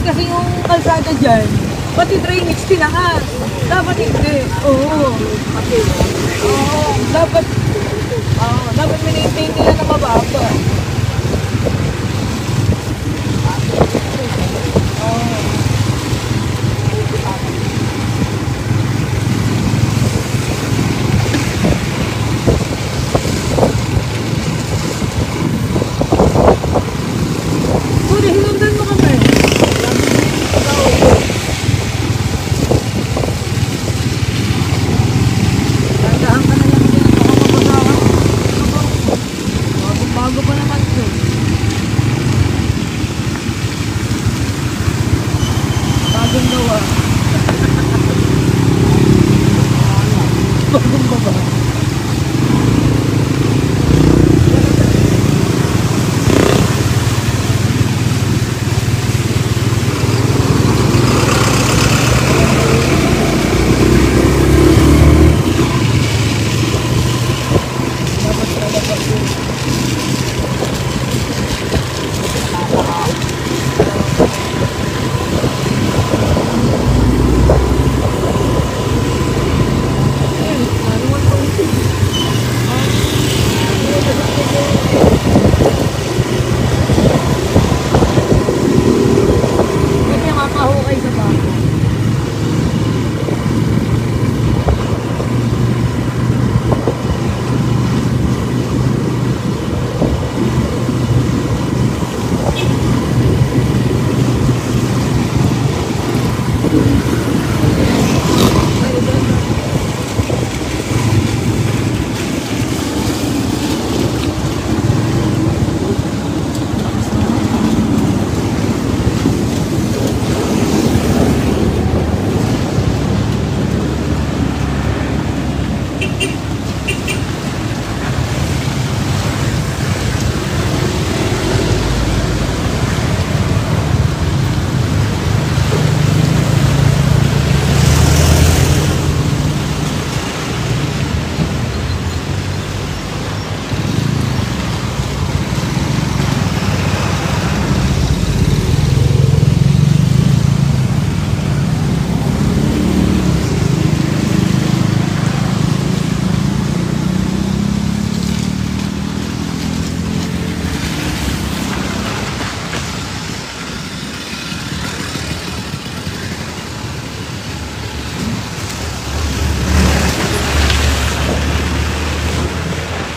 Kasi yung kalsada dyan, pati drainage tinaas. Dapat hindi. Oo. Oo. Dapat maintain nila na mababa.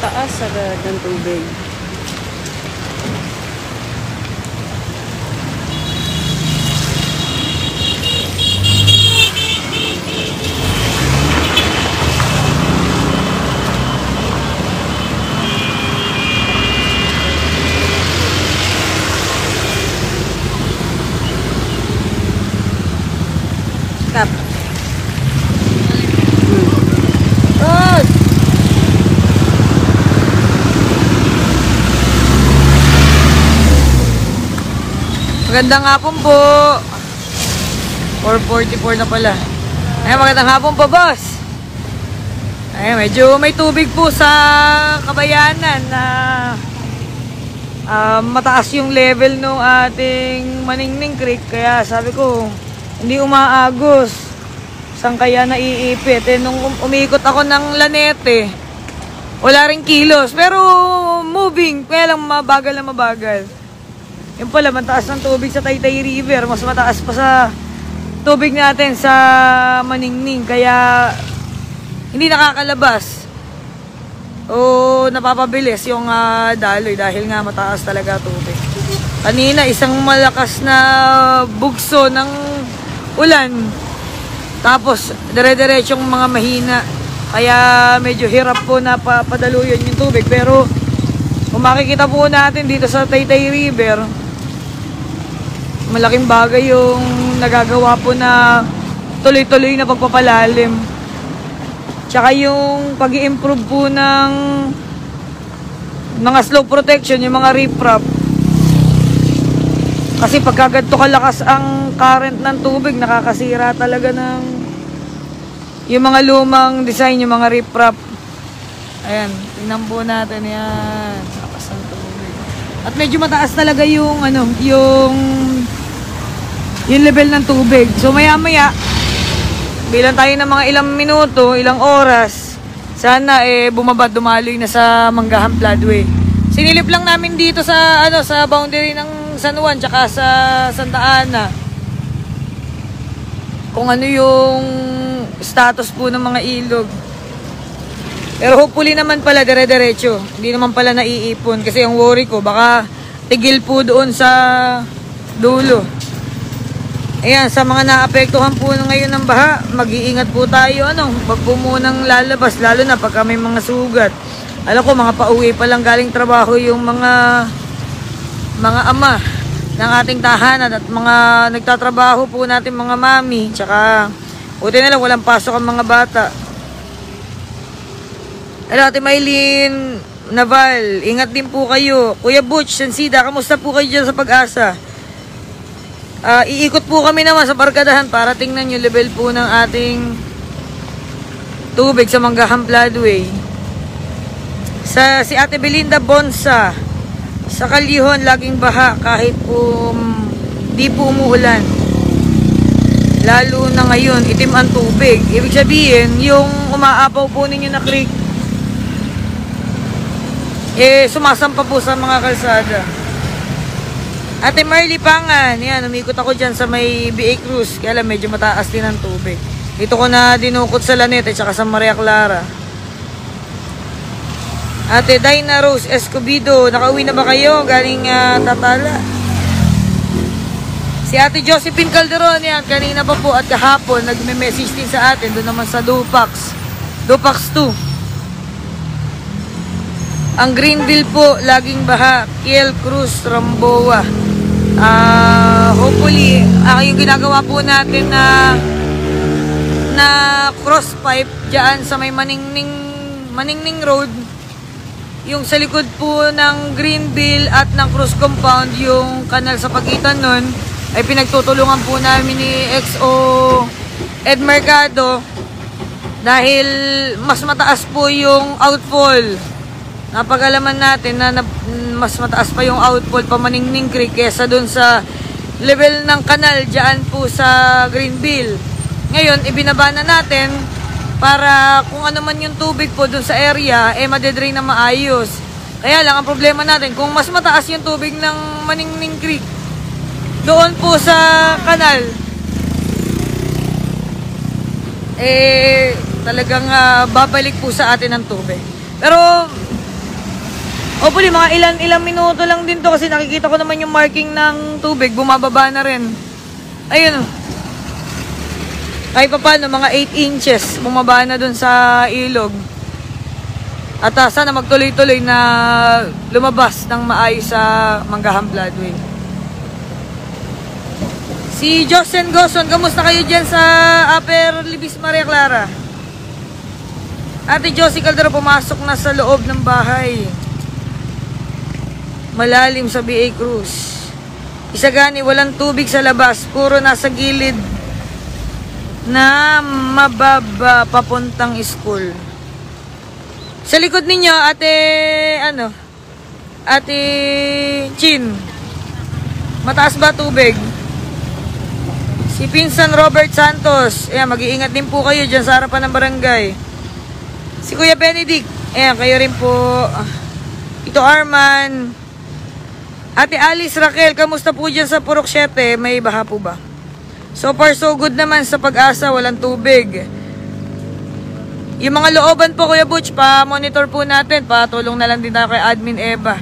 Taas agad ng tubig. Stop. Magandang hapon po. 4:44 na pala. Ay, magandang hapon po, boss. Ay, medyo may tubig po sa Kabayanan na mataas yung level ng ating Maningning Creek. Kaya sabi ko, hindi umaagos. Saan kaya naiipit? Eh, nung umikot ako ng Lanete, wala ring kilos. Pero moving, kaya lang mabagal na mabagal. Yung pala, mataas ng tubig sa Taytay River. Mas mataas pa sa tubig natin sa Maningning. Kaya hindi nakakalabas o napapabilis yung daloy dahil nga mataas talaga tubig. Kanina isang malakas na bugso ng ulan, tapos dire-diretsong mga mahina, kaya medyo hirap po na padaluyan yung tubig. Pero kung makikita po natin dito sa Taytay River, malaking bagay yung nagagawa po na tuloy-tuloy na pagpapalalim. Tsaka yung pag-i-improve po ng mga slope protection, yung mga riprap. Kasi pagka ganito kalakas ang current ng tubig, nakakasira talaga ng yung mga lumang design, yung mga riprap. Ayan, tingnan po natin yan. Lakas ng tubig. At medyo mataas talaga yung yung level ng tubig. So maya-maya, bilang tayo ng mga ilang minuto, ilang oras, sana bumaba, dumaloy na sa Manggahan Floodway. Sinilip lang namin dito sa sa boundary ng San Juan tsaka sa Santa Ana kung ano yung status po ng mga ilog. Pero hopefully naman pala dire-diretso, hindi naman pala naiipon, kasi ang worry ko baka tigil po doon sa dulo. Ayan, sa mga naapektuhan po ngayon ng baha, mag-iingat po tayo, wag po munang lalabas, lalo na pagka may mga sugat. Alam ko, mga pauwi pa lang galing trabaho yung mga ama ng ating tahanan at mga nagtatrabaho po natin, mga mami, tsaka buti na lang walang pasok ang mga bata. Hello, Ate Maylin Naval, ingat din po kayo. Kuya Butch, Sansida, kamusta po kayo dyan sa Pag-asa? Iikot po kami naman sa barkadahan para tingnan yung level po ng ating tubig sa Manggahan Floodway. Si Ate Belinda Bonsa, sa Kalihon laging baha kahit po di po umuulan. Lalo na ngayon, itim ang tubig. Ibig sabihin, yung umaapaw po ninyo na creek, sumasampa po sa mga kalsada. Ate Marley Pangan, yan, umikot ako dyan sa may BA Cruz, kaya lang medyo mataas din ang tubig. Dito ko na dinukot sa Lanete at sa Maria Clara. Ate Dina Rose Escobido, nakauwi na ba kayo? Galing Tatala. Si Ate Josephine Calderon, yan, kanina pa po at kahapon, nagme-message din sa atin, doon naman sa Dupax 2. Ang Greenville po, laging baha. Kiel Cruz, Ramboa. Hopefully, yung ginagawa po natin na cross pipe dyan sa may Maningning Road, yung sa likod po ng Greenville at ng Cruz Compound, yung kanal sa pagitan nun, ay pinagtutulungan po namin ni XO Ed Mercado dahil mas mataas po yung outfall. Napag-alaman natin na mas mataas pa yung outfall pa Maningning Creek kesa dun sa level ng kanal dyan po sa Greenville. Ngayon, ibinaba na natin para kung ano man yung tubig po dun sa area, madedrain na maayos. Kaya lang, ang problema natin, kung mas mataas yung tubig ng Maningning Creek doon po sa kanal, talagang babalik po sa atin ang tubig. Pero hopefully, mga ilang minuto lang din to kasi nakikita ko naman yung marking ng tubig, bumababa na rin. Ayun. Kahit pa paano, mga 8 inches, bumaba na dun sa ilog. At sana magtuloy-tuloy na lumabas ng maayos sa Manggahan Floodway. Si Jocelyn Goson, kamusta kayo dyan sa Upper Libis, Maria Clara? Ate Josie Caldero, pumasok na sa loob ng bahay. Malalim sa BA Cruz. Isagani, walang tubig sa labas. Puro nasa gilid na mababa papuntang school. Sa likod ninyo, Ate Chin, mataas ba tubig? Si Pinsan Robert Santos, ayan, mag-iingat din po kayo dyan sa harapan ng barangay. Si Kuya Benedict, ayan, kayo rin po. Ito Arman. Ate Alice Raquel, kamusta po dyan sa Purok 7? May baha po ba? So far so good naman sa Pag-asa, walang tubig. Yung mga looban po, Kuya Butch, pa-monitor po natin. Patulong na lang din tayo kay Admin Eva.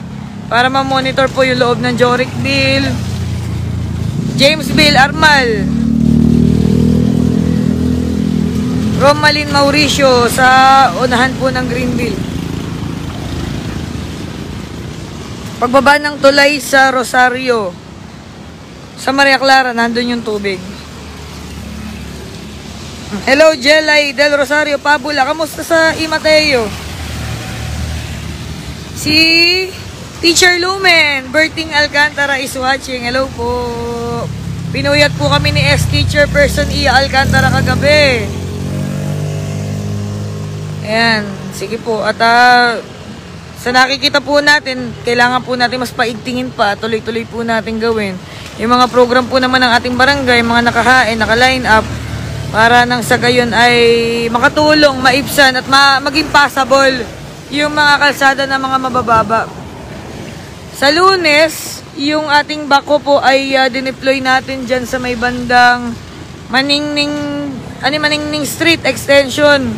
Para ma-monitor po yung loob ng Jorickville, Jamesville, Armal, Romalyn, Mauricio sa unahan po ng Greenville. Pagbaba ng tulay sa Rosario, sa Maria Clara, nandun yung tubig. Hello, Jelay del Rosario Pabula. Kamusta sa Imateo? Si Teacher Lumen, Berting Alcantara is watching. Hello po. Pinuyat po kami ni S-Teacher Person Iya Alcantara kagabi. Ayan, sige po. At sa nakikita po natin, kailangan po natin mas paigtingin pa. Tuloy-tuloy po natin gawin. Yung mga program po naman ng ating barangay, mga nakahain, naka-line up, para nang sa gayon ay makatulong, maibsan at maging passable yung mga kalsada na mga mabababa. Sa Lunes, yung ating bako po ay dineploy natin dyan sa may bandang Maningning Street Extension.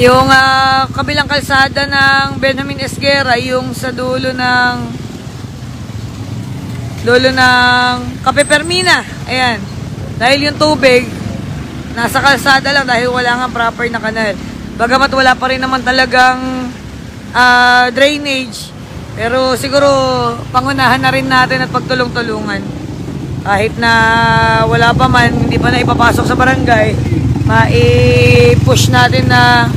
Yung kabilang kalsada ng Benjamin Esguerra, yung sa dulo ng Cape Permina. Ayan. Dahil yung tubig nasa kalsada lang dahil wala nga proper na kanal. Bagamat wala pa rin naman talagang drainage. Pero siguro pangunahan na rin natin at pagtulong-tulungan. Kahit na wala pa man, hindi pa na ipapasok sa barangay, mai-push natin na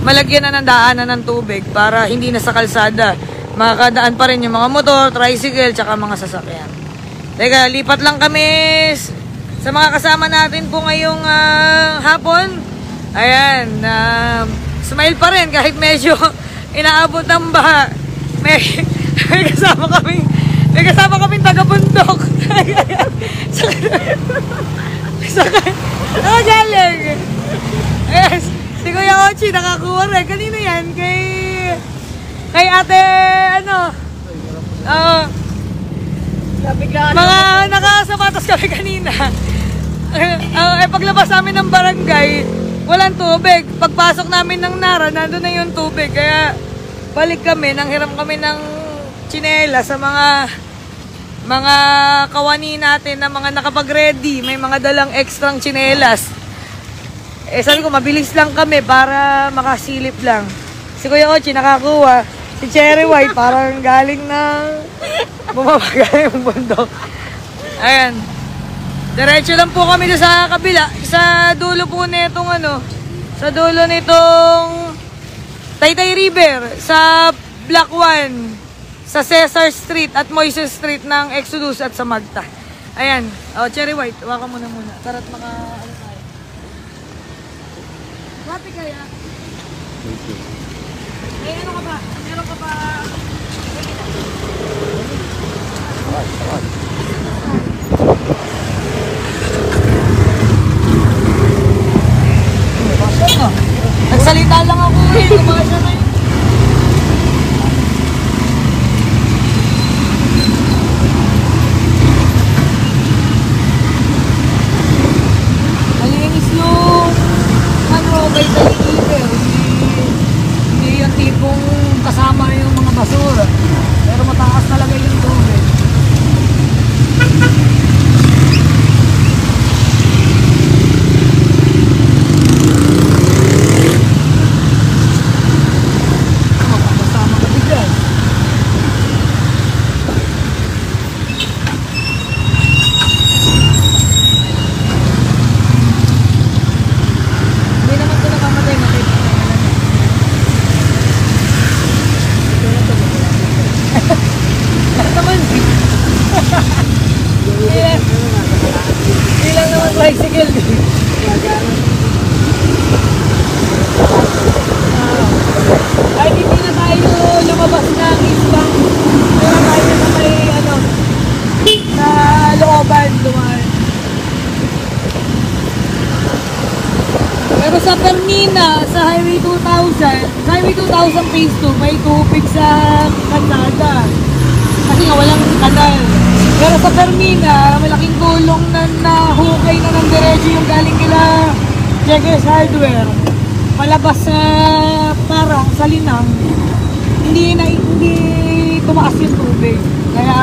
malagyan na ng daanan ng tubig para hindi na sa kalsada. Makakadaan pa rin yung mga motor, tricycle, tsaka mga sasakyan. Teka, lipat lang kami sa mga kasama natin po ngayong hapon. Ayan, smile pa rin kahit medyo inaabot ng baha. May kasama kaming taga-bundok. Ano galing? Yes, si Kuya Ochi nakakuha rin. Kanina yan, kay ate, mga nakasapatos kami kanina. Paglabas namin ng barangay, walang tubig. Pagpasok namin ng Nara, nandun na yung tubig. Kaya balik kami, nanghiram kami ng tsinela sa mga kawani natin na mga nakapag-ready. May mga dalang extrang tsinelas. Sabi ko, mabilis lang kami para makasilip lang. Si Kuya Ochi nakakuha. Si Cherry White parang galing ng bumabaga yung bundok. Ayan. Diretso lang po kami sa kabila. Sa dulo po nitong sa dulo nitong Taytay River, sa Block 1, sa Cesar Street at Moises Street ng Exodus at sa Magta. Ayan. Cherry White, waka muna. Tara't tayo. Happy kaya? Thank you. Ano ka ba? Meron ka ba? Nagsalita lang ako kumasya na yun. Malinis yung kay Taligiver. Hindi yung tipong kasama yung mga basura. Pero mataas talaga yung tubig. Kasama ka bigyan. Hindi naman ito nakamatay. Naman. Hindi lang naman tricycle. Ay, hindi na tayo lumabas ng isbang. Pero tayo na may sa looban dumaan. Pero sa Permina, sa Highway 2000 Phase 2, may tubig sa kalsada. Kasi nga walang kanal. Pero sa Permina, malaking gulong na Jeges Hardware, palabas sa parang sa Linang, hindi tumaas yung tubig. Kaya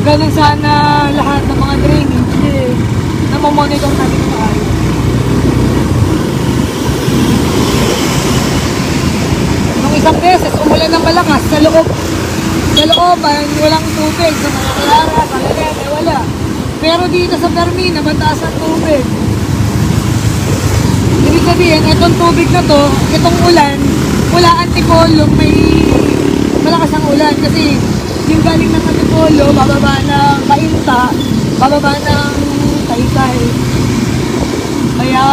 ganun sana lahat ng mga drainage na mamonitor natin tayo. Nung isang beses, umulan ng malakas sa looban, walang tubig. Sa mga Clara, sa Lelete, wala. Pero dito sa Fermina, mataas ang tubig. Ibig sabihin, itong tubig na to, itong ulan, wala antipolo, may malakas ang ulan. Kasi yung galing ng antipolo, bababa ng Kainta, bababa ng Taytay. Kaya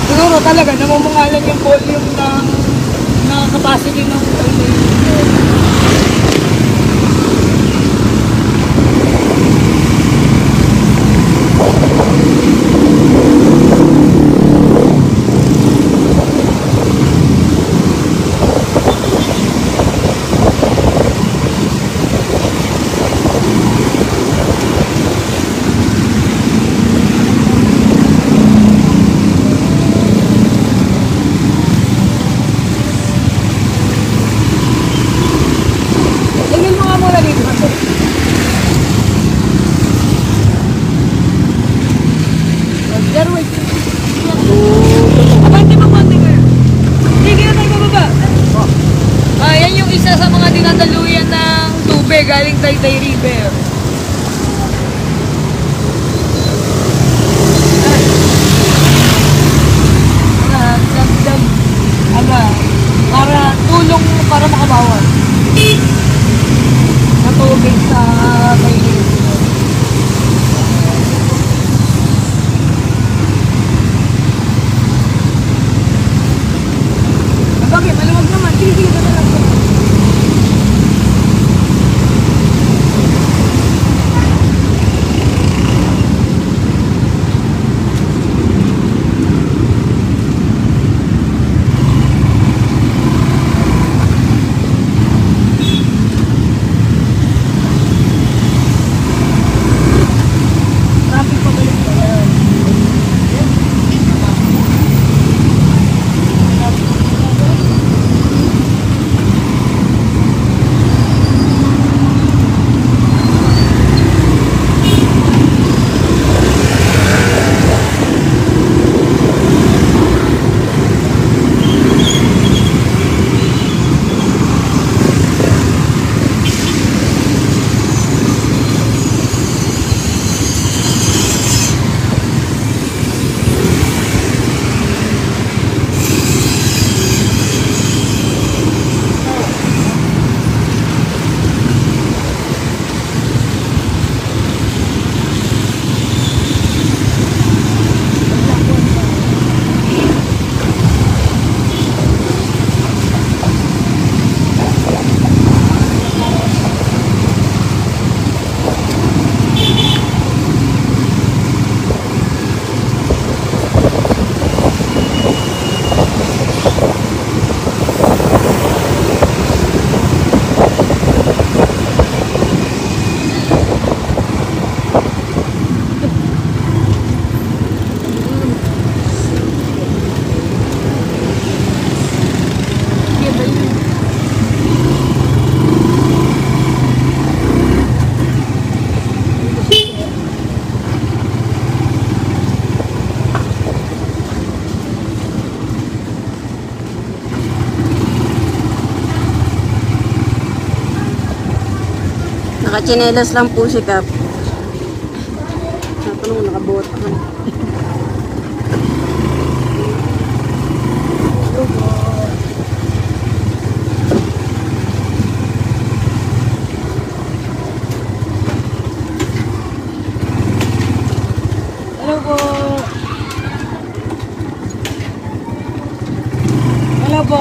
siguro talaga namumungalan yung volume ng capacity ng Taytay. Abante mo konti kayo. Sige na tayo bababa. Yan yung isa sa mga dinadaluyan ng tubig galing Taytay River. Para tulong para makabawas na tubig sa Taytay River. Bakit? Maluwag naman. Sige na lang. Traffic pa balik pa yan. Nakachinelas lang po si Kap. Natanong, nakabota ka. Hello po. Hello po.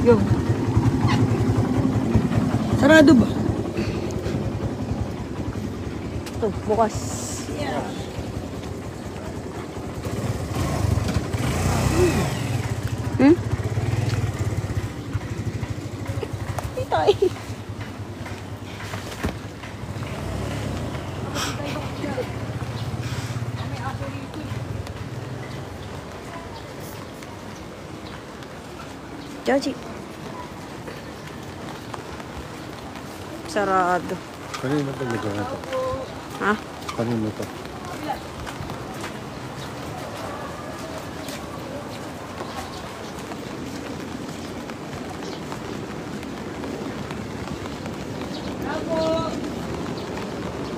Go. Sarado ba? Ito, bukas. Hmm? Joji. Sarado. Kanino to lugar na to? Ha? Kanino to?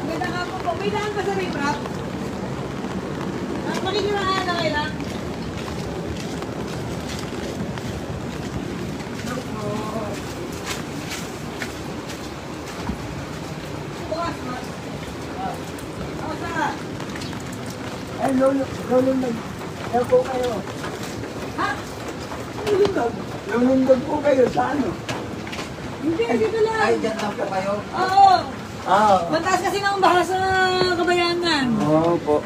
Maganda nga po. May daan ka sa riprap? Makikiraan na kayo lang. Bukas, mas. Ako sa... Ay, lulundag. Kaya po kayo. Ha? Lulundag. Lulundag po kayo sa ano? Hindi, dito lang. Ay, dyan lang po kayo. Oo. Ah. Mataas kasi ng baha sa Kabayanan. Oo po.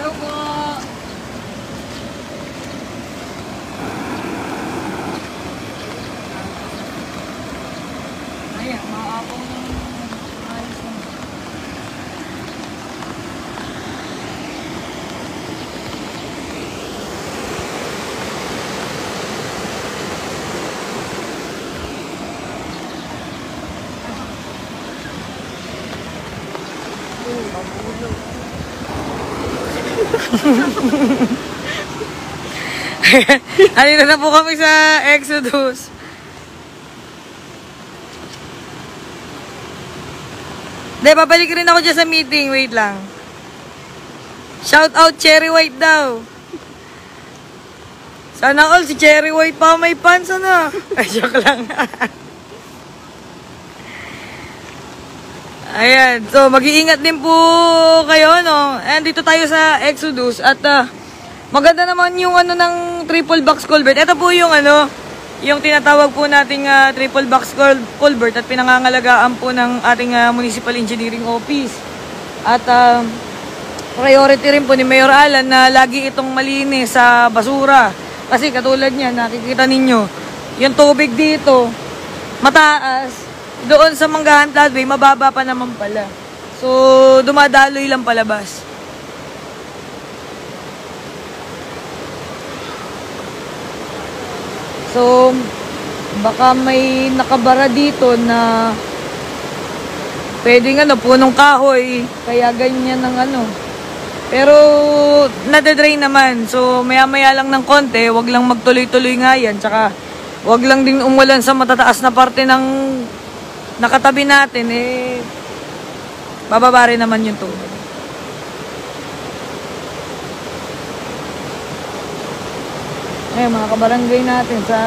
Hello po. Ayan, maapong ayos na. Andito na po kami sa Exodus. Hindi, babalik rin ako dyan sa meeting. Wait lang. Shout out Cherry White daw. Sana all si Cherry White pa may pants ano. Ay, joke lang. Ayan. So, mag-iingat din po kayo, no? Andito tayo sa Exodus at maganda naman yung ano ng triple box culvert. Ito po yung ano, yung tinatawag po nating triple box culvert at pinangangalagaan po ng ating Municipal Engineering Office. At priority rin po ni Mayor Alan na lagi itong malinis sa basura. Kasi katulad niya, nakikita ninyo, yung tubig dito, mataas. Doon sa Manggahan Floodway, mababa pa naman pala. So, dumadaloy lang palabas. So, baka may nakabara dito na pwedeng ano, punong kahoy, kaya ganyan ng ano. Pero, nade-drain naman. So, maya-maya lang ng konti, wag lang magtuloy-tuloy nga yan. Tsaka, wag lang din umulan sa matataas na parte ng nakatabi natin, bababa rin naman yung tubig. Ngayon, mga kabarangay natin sa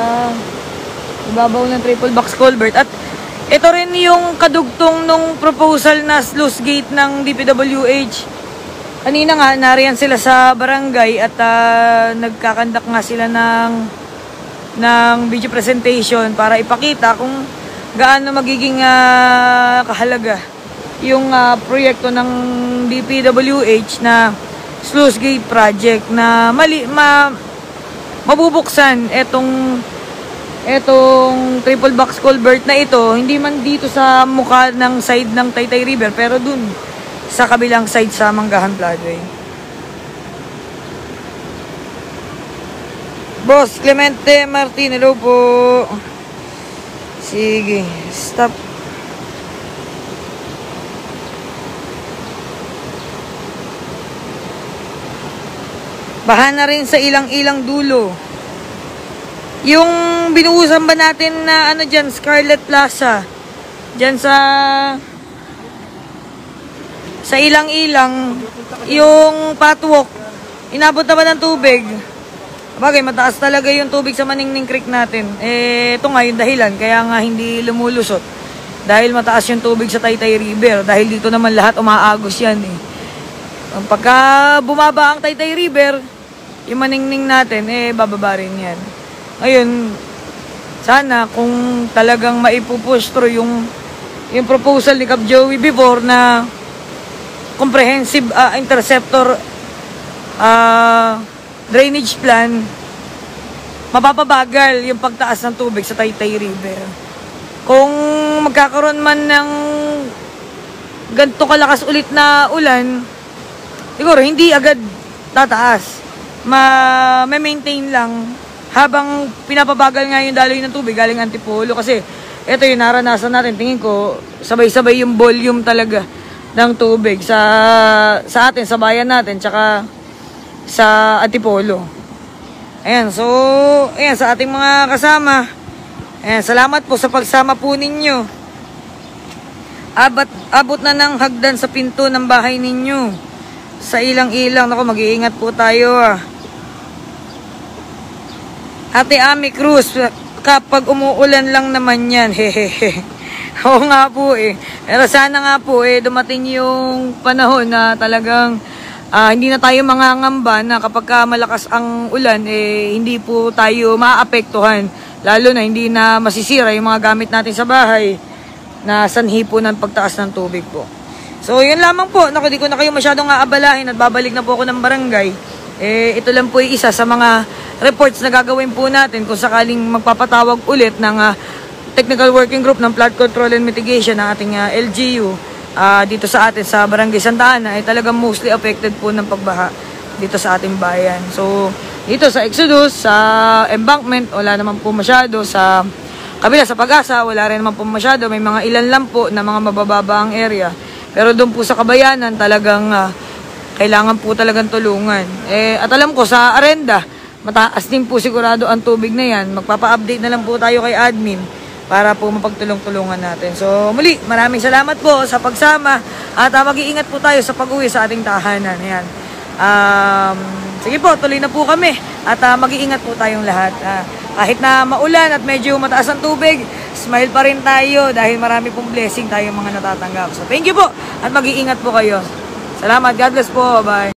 ibabaw ng triple box culvert. At ito rin yung kadugtong nung proposal na sluice gate ng DPWH. Kanina nga, nariyan sila sa barangay at nagkakandak nga sila ng video presentation para ipakita kung gaano magiging kahalaga yung proyekto ng DPWH na sluice gate project na mabubuksan etong triple box culvert na ito, hindi man dito sa mukha ng side ng Taytay River pero dun sa kabilang side sa Manggahan Floodway. Boss Clemente Martin, hello po. Sige, stop. Baha na rin sa ilang-ilang dulo. Yung binuusan ba natin na ano dyan, Scarlet Plaza. Dyan sa ilang-ilang, yung patwalk, inabot na ba ng tubig? Bagay, mataas talaga yung tubig sa Maningning Creek natin. Ito nga yung dahilan, kaya nga hindi lumulusot. Dahil mataas yung tubig sa Taytay River. Dahil dito naman lahat umaagos yan Pagka bumaba ang Taytay River, yung Maningning natin, bababa rin yan. Ngayon, sana kung talagang maipupush through yung yung proposal ni Cap Joey before na comprehensive interceptor drainage plan, mapapabagal yung pagtaas ng tubig sa Taytay River. Kung magkakaroon man ng ganito kalakas ulit na ulan, siguro hindi agad tataas. Ma-maintain lang habang pinapabagal nga yung daloy ng tubig galing Antipolo. Kasi ito yung naranasan natin, tingin ko sabay-sabay yung volume talaga ng tubig sa atin, sa bayan natin, tsaka sa Antipolo. Ayan, so ayan, sa ating mga kasama, ayan, salamat po sa pagsama po ninyo. Abot na ng hagdan sa pinto ng bahay ninyo. Sa ilang-ilang, naku, mag-iingat po tayo Ate Ami Cruz, kapag umuulan lang naman yan, hehehe. Oo nga po Pero sana nga po dumating yung panahon na talagang hindi na tayo mangangamba na kapag malakas ang ulan, hindi po tayo maapektuhan. Lalo na hindi na masisira yung mga gamit natin sa bahay na sanhi po ng pagtaas ng tubig po. So, yun lamang po. Naku, di ko na kayo masyadong aabalahin at babalik na po ako ng barangay. Ito lang po isa sa mga reports na gagawin po natin kung sakaling magpapatawag ulit ng technical working group ng flood control and mitigation ng ating LGU dito sa atin sa Barangay Santa Ana ay talagang mostly affected po ng pagbaha dito sa ating bayan. So, dito sa Exodus, sa embankment, wala naman po masyado. Sa kabila, sa Pag-asa, wala rin naman po masyado. May mga ilan lang po na mga mabababa ang area. Pero doon po sa Kabayanan, talagang kailangan po talagang tulungan. At alam ko, sa Arenda, mataas din po sigurado ang tubig na yan. Magpapa-update na lang po tayo kay admin para po mapagtulong-tulungan natin. So, muli, maraming salamat po sa pagsama at mag-iingat po tayo sa pag-uwi sa ating tahanan. Ayan. Sige po, tuloy na po kami at mag-iingat po tayong lahat. Kahit na maulan at medyo mataas ang tubig, smile pa rin tayo dahil marami pong blessing tayong mga natatanggap. So, thank you po at mag-iingat po kayo. Salamat. God bless po. Bye.